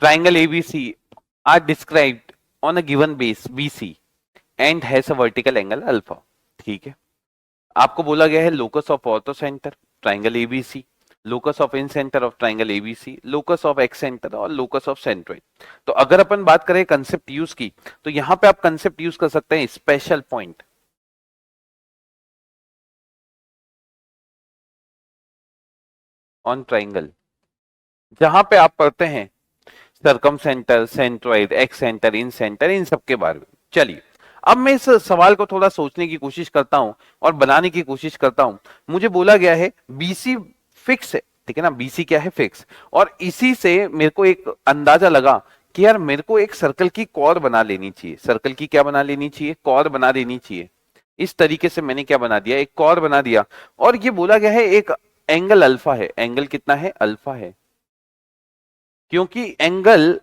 triangle ABC are described on a given base BC and has a vertical angle alpha। ठीक है, आपको बोला गया है locus of ortho center triangle ABC, locus of in center of triangle ABC, locus of x center और locus of centroid। तो अगर अपन बात करें कंसेप्ट यूज की, तो यहां पे आप कंसेप्ट यूज कर सकते हैं स्पेशल पॉइंट ऑन ट्राइंगल, जहां पे आप पढ़ते हैं सरकम सेंटर, सेंट्रॉइड, एक्स सेंटर, इन सब के बारे में। चलिए, अब मैं इस सवाल को थोड़ा सोचने की कोशिश करता हूं और बनाने की कोशिश करता हूं। मुझे बोला गया है बीसी फिक्स है, ठीक है ना, बीसी क्या है, फिक्स। और इसी से मेरे को एक अंदाजा लगा कि यार मेरे को एक सर्कल की कॉर बना लेनी चाहिए। सर्कल की क्या बना लेनी चाहिए, कॉर बना देनी चाहिए। इस तरीके से मैंने क्या बना दिया, एक कॉर बना दिया। और ये बोला गया है एक एंगल अल्फा है। एंगल कितना है, अल्फा है, क्योंकि एंगल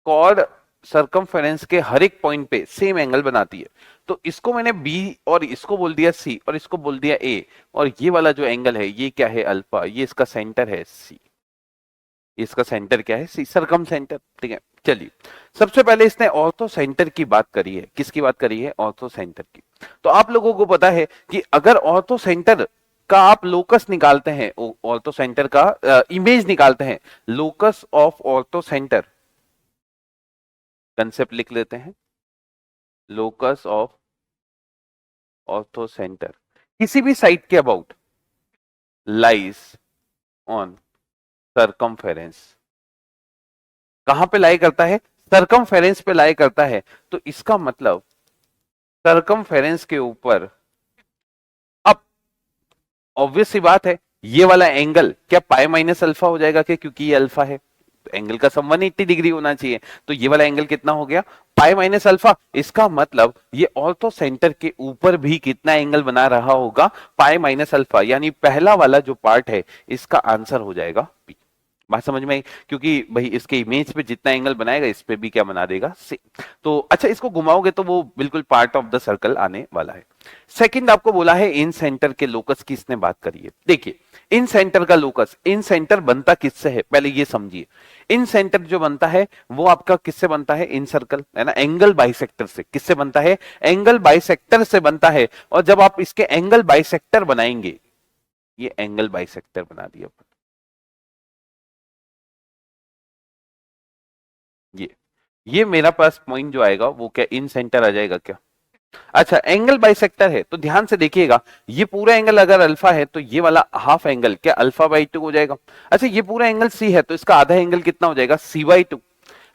कॉर्ड सर्कमफेरेंस के हर एक पॉइंट पे सेम एंगल बनाती है। तो इसको मैंने बी और इसको बोल दिया सी और इसको बोल दिया ए, और ये वाला जो एंगल है ये क्या है, अल्फा, ये इसका सेंटर है सी, इसका सेंटर क्या है, सी, सरकम सेंटर। ठीक है, चलिए सबसे पहले इसने ऑर्थो सेंटर की बात करी है। किसकी बात करी है, ऑर्थो सेंटर की। तो आप लोगों को पता है कि अगर ऑर्थो सेंटर का आप लोकस निकालते हैं, ऑर्थो सेंटर का इमेज निकालते हैं, locus of ortho centre, concept लिख लेते हैं, लोकस ऑफ ऑर्थो सेंटर किसी भी साइड के अबाउट लाइज ऑन सर्कमफेरेंस। कहां पे लाई करता है, सर्कमफेरेंस पे लाई करता है। तो इसका मतलब सर्कमफेरेंस के ऊपर, अब ऑब्वियस सी बात है ये वाला एंगल क्या पाई माइनस अल्फा हो जाएगा क्या, क्योंकि ये अल्फा है, एंगल का सम 180 डिग्री होना चाहिए। तो ये वाला एंगल कितना हो गया, पाई माइनस अल्फा। इसका मतलब ये ऑर्थो सेंटर के ऊपर भी कितना एंगल बना रहा होगा, पाई माइनस अल्फा। यानी पहला वाला जो पार्ट है इसका आंसर हो जाएगा पी। बात समझ में आई, क्योंकि भाई इसके इमेज पे जितना एंगल बनाएगा इस पे भी क्या बना देगा, सेम। तो अच्छा, इसको घुमाओगे तो वो बिल्कुल पार्ट ऑफ द सर्कल आने वाला है। सेकंड आपको बोला है इन सेंटर के लोकस की इसने बात करी है। देखिए इन सेंटर का लोकस, इन सेंटर बनता किससे है, पहले ये समझिए। इन सेंटर जो बनता है वो आपका किससे बनता है, इन सर्कल है ना, एंगल बाइसेक्टर से। किससे बनता है, एंगल बाइसेक्टर से बनता है। और जब आप इसके एंगल बाइसेक्टर बनाएंगे, ये एंगल बाइसेक्टर बना दिया, ये मेरा पास पॉइंट जो आएगा वो क्या, इन सेंटर आ जाएगा क्या। अच्छा, एंगल बाइसेक्टर है तो ध्यान से देखिएगा, ये पूरा एंगल अगर अल्फा है तो ये वाला हाफ एंगल क्या अल्फा बाई 2 हो जाएगा। अच्छा, ये पूरा एंगल सी है तो इसका आधा एंगल कितना हो जाएगा, सी बाई 2,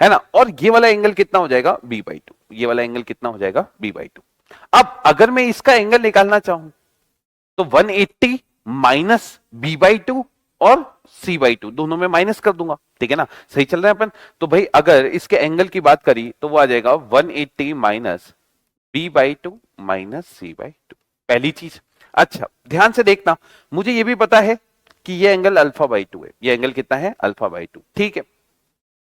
है ना। और ये वाला एंगल कितना हो जाएगा, बी बाई 2, ये वाला एंगल कितना हो जाएगा, बी बाई 2। अब अगर मैं इसका एंगल निकालना चाहूं तो 180 माइनस बी बाई 2 और सी बाई 2 दोनों में माइनस कर दूंगा, ठीक है ना, सही चल रहे हैं अपन। तो भाई अगर इसके एंगल की बात करी तो वो आ जाएगा 180 minus B by 2 minus C by 2, पहली चीज। अच्छा ध्यान से देखना, मुझे ये भी पता है कि ये एंगल अल्फा बाई 2 है, ये एंगल कितना है, अल्फा बाई 2, ठीक है।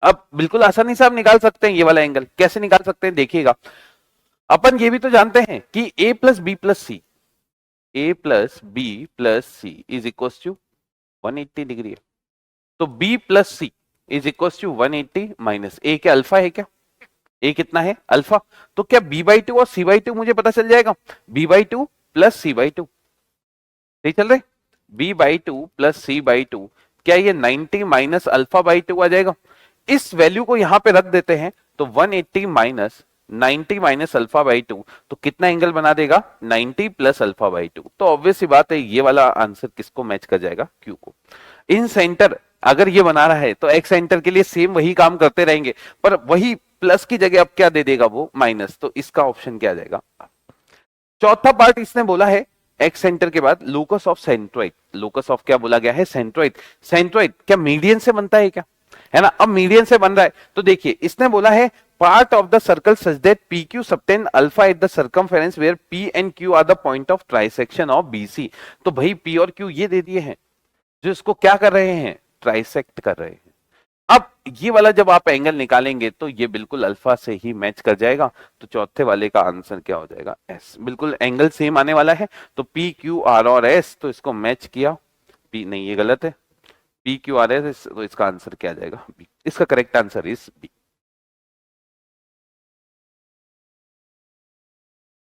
अब बिल्कुल आसानी से आप निकाल सकते हैं ये वाला एंगल। कैसे निकाल सकते हैं, देखिएगा, अपन ये भी तो जानते हैं कि a plus B plus C, a plus B plus C is equal to 180 degree है। तो b plus C is equal to 180 minus a, क्या अल्फा है क्या, a कितना है, अल्फा। तो क्या b बाई 2 और c बाई 2 मुझे पता चल जाएगा, b by 2 plus C by 2, सही चल रहे, b by 2 plus C by 2, क्या ये 90 माइनस अल्फा बाई 2 आ जाएगा। इस वैल्यू को यहां पे रख देते हैं तो 180 माइनस 90 माइनस अल्फा बाई 2, तो कितना एंगल बना देगा, 90 प्लस अल्फा बाई 2। तो ऑब्वियस सी बात है ये वाला आंसर किसको मैच कर जाएगा, क्यू को। इन सेंटर अगर ये बना रहा है तो एक्स सेंटर के लिए सेम वही काम करते रहेंगे, पर वही प्लस की जगह अब क्या दे देगा वो माइनस। तो इसका ऑप्शन क्या आ जाएगा। चौथा पार्ट इसने बोला है एक्स सेंटर के बाद locus of centroid. Locus of क्या बोला गया है, सेंट्रोइड। सेंट्रोइड क्या मीडियन से बनता है क्या, है ना। अब मीडियन से बन रहा है तो देखिए इसने बोला है part of the circle such that P Q subtend alpha at the circumference where P and Q are the point of trisection of BC. तो भाई पी और क्यू ये दे दिए हैं जो इसको क्या कर रहे हैं, ट्राइसेक्ट कर रहे हैं। अब ये वाला जब आप एंगल निकालेंगे तो ये बिल्कुल अल्फा से ही मैच कर जाएगा। तो चौथे वाले का आंसर क्या हो जाएगा, एस। बिल्कुल एंगल सेम आने वाला है तो पी क्यू आर और एस, तो इसको मैच किया, पी नहीं ये गलत है, पी क्यू आर एस, तो इसका आंसर क्या आ जाएगा, बी। इसका करेक्ट आंसर इज बी।